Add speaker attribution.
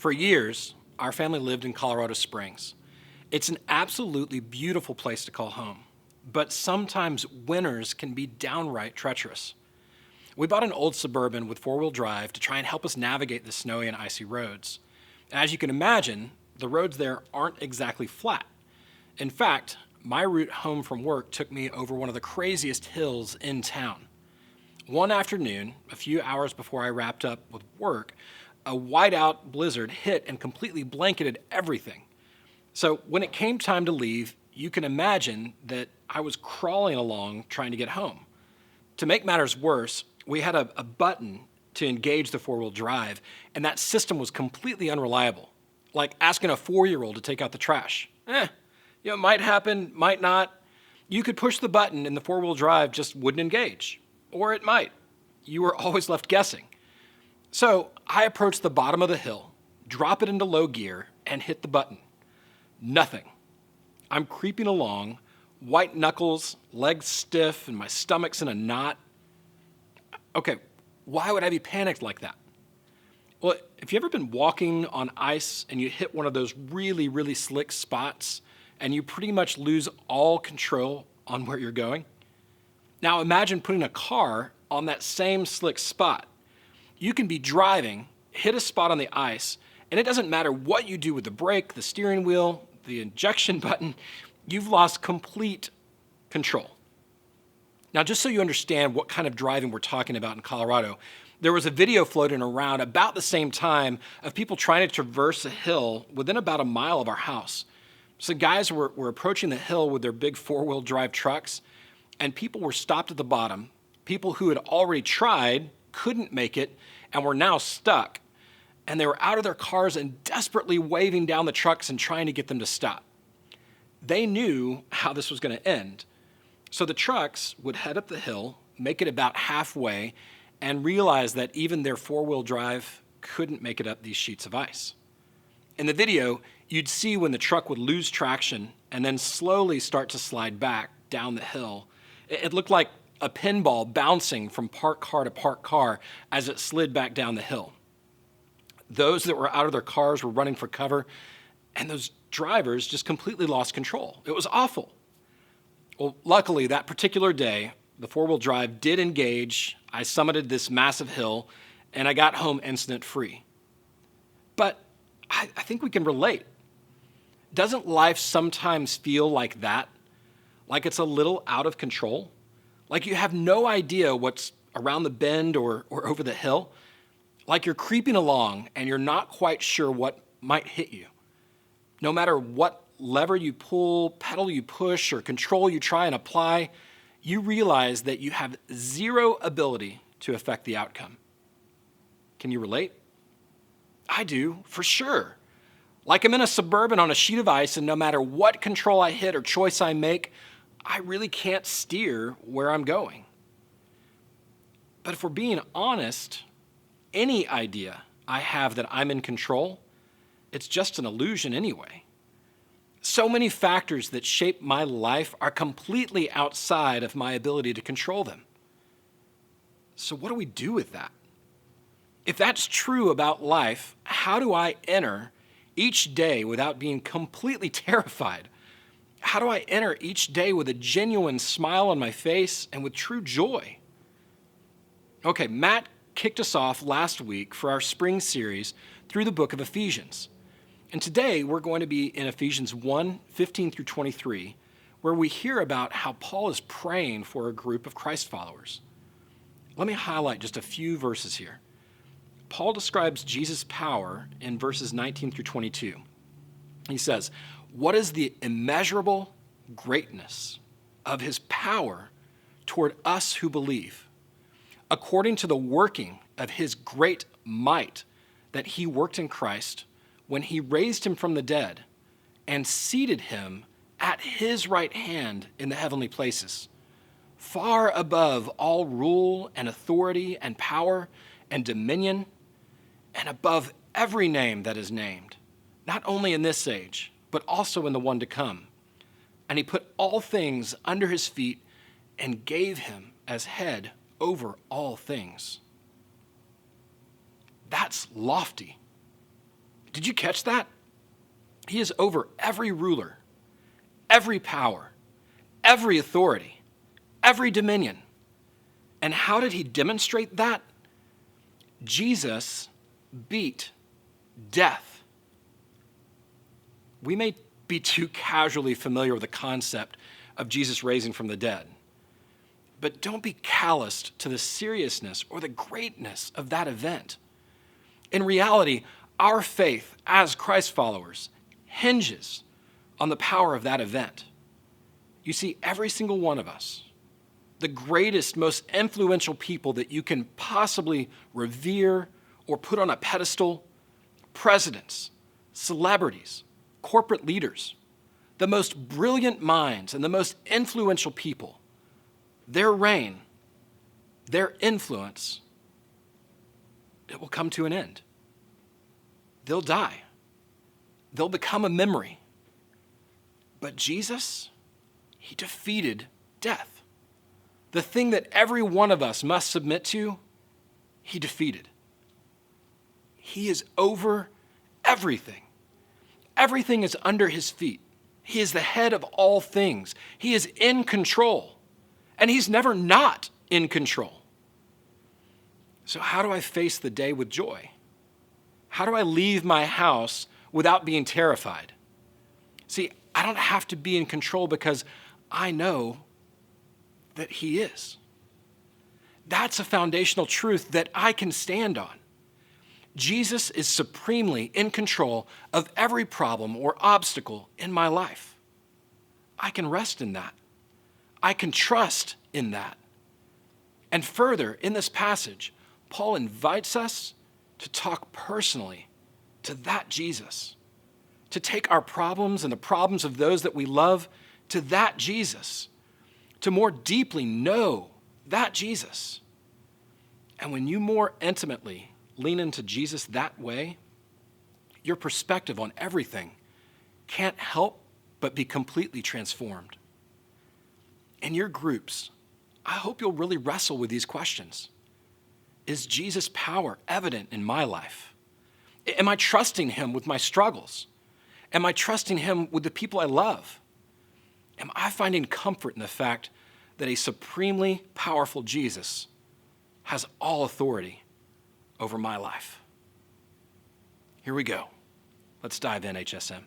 Speaker 1: For years, our family lived in Colorado Springs. It's an absolutely beautiful place to call home, but sometimes winters can be downright treacherous. We bought an old Suburban with four-wheel drive to try and help us navigate the snowy and icy roads. And as you can imagine, the roads there aren't exactly flat. In fact, my route home from work took me over one of the craziest hills in town. One afternoon, a few hours before I wrapped up with work, a whiteout blizzard hit and completely blanketed everything. So when it came time to leave, you can imagine that I was crawling along trying to get home. To make matters worse, we had a button to engage the four-wheel drive, and that system was completely unreliable. Like asking a 4-year-old to take out the trash. It might happen, might not. You could push the button and the four-wheel drive just wouldn't engage. Or it might. You were always left guessing. So I approached the bottom of the hill, drop it into low gear, and hit the button. Nothing. I'm creeping along, white knuckles, legs stiff, and my stomach's in a knot. Okay, why would I be panicked like that? Well, have you ever been walking on ice and you hit one of those really, really slick spots and you pretty much lose all control on where you're going? Now imagine putting a car on that same slick spot. You can be driving, hit a spot on the ice, and it doesn't matter what you do with the brake, the steering wheel, the injection button, you've lost complete control. Now, just so you understand what kind of driving we're talking about in Colorado, there was a video floating around about the same time of people trying to traverse a hill within about a mile of our house. So guys were approaching the hill with their big four-wheel drive trucks, and people were stopped at the bottom. People who had already tried couldn't make it and were now stuck. And they were out of their cars and desperately waving down the trucks and trying to get them to stop. They knew how this was going to end. So the trucks would head up the hill, make it about halfway, and realize that even their four-wheel drive couldn't make it up these sheets of ice. In the video, you'd see when the truck would lose traction and then slowly start to slide back down the hill. It looked like a pinball bouncing from parked car to parked car as it slid back down the hill. Those that were out of their cars were running for cover, and those drivers just completely lost control. It was awful. Well, luckily, that particular day, the four-wheel drive did engage. I summited this massive hill, and I got home incident-free. But I think we can relate. Doesn't life sometimes feel like that? Like it's a little out of control? Like you have no idea what's around the bend or over the hill? Like you're creeping along and you're not quite sure what might hit you. No matter what lever you pull, pedal you push, or control you try and apply, you realize that you have zero ability to affect the outcome. Can you relate? I do, for sure. Like I'm in a Suburban on a sheet of ice, and no matter what control I hit or choice I make, I really can't steer where I'm going. But if we're being honest, any idea I have that I'm in control, it's just an illusion anyway. So many factors that shape my life are completely outside of my ability to control them. So what do we do with that? If that's true about life, how do I enter each day without being completely terrified? How do I enter each day with a genuine smile on my face and with true joy? Okay, Matt kicked us off last week for our spring series through the book of Ephesians. And today we're going to be in Ephesians 1:15 through 23, where we hear about how Paul is praying for a group of Christ followers. Let me highlight just a few verses here. Paul describes Jesus' power in verses 19 through 22. He says, "What is the immeasurable greatness of his power toward us who believe, according to the working of his great might that he worked in Christ when he raised him from the dead and seated him at his right hand in the heavenly places, far above all rule and authority and power and dominion, and above every name that is named, not only in this age, but also in the one to come. And he put all things under his feet and gave him as head over all things." That's lofty. Did you catch that? He is over every ruler, every power, every authority, every dominion. And how did he demonstrate that? Jesus beat death. We may be too casually familiar with the concept of Jesus raising from the dead, but don't be calloused to the seriousness or the greatness of that event. In reality, our faith as Christ followers hinges on the power of that event. You see, every single one of us, the greatest, most influential people that you can possibly revere or put on a pedestal, presidents, celebrities, corporate leaders, the most brilliant minds and the most influential people, their reign, their influence, it will come to an end. They'll die. They'll become a memory. But Jesus, he defeated death. The thing that every one of us must submit to, he defeated. He is over everything. Everything is under his feet. He is the head of all things. He is in control. And he's never not in control. So how do I face the day with joy? How do I leave my house without being terrified? See, I don't have to be in control because I know that he is. That's a foundational truth that I can stand on. Jesus is supremely in control of every problem or obstacle in my life. I can rest in that. I can trust in that. And further, in this passage, Paul invites us to talk personally to that Jesus, to take our problems and the problems of those that we love to that Jesus, to more deeply know that Jesus. And when you more intimately lean into Jesus that way, your perspective on everything can't help but be completely transformed. In your groups, I hope you'll really wrestle with these questions. Is Jesus' power evident in my life? Am I trusting him with my struggles? Am I trusting him with the people I love? Am I finding comfort in the fact that a supremely powerful Jesus has all authority over my life? Here we go. Let's dive in, HSM.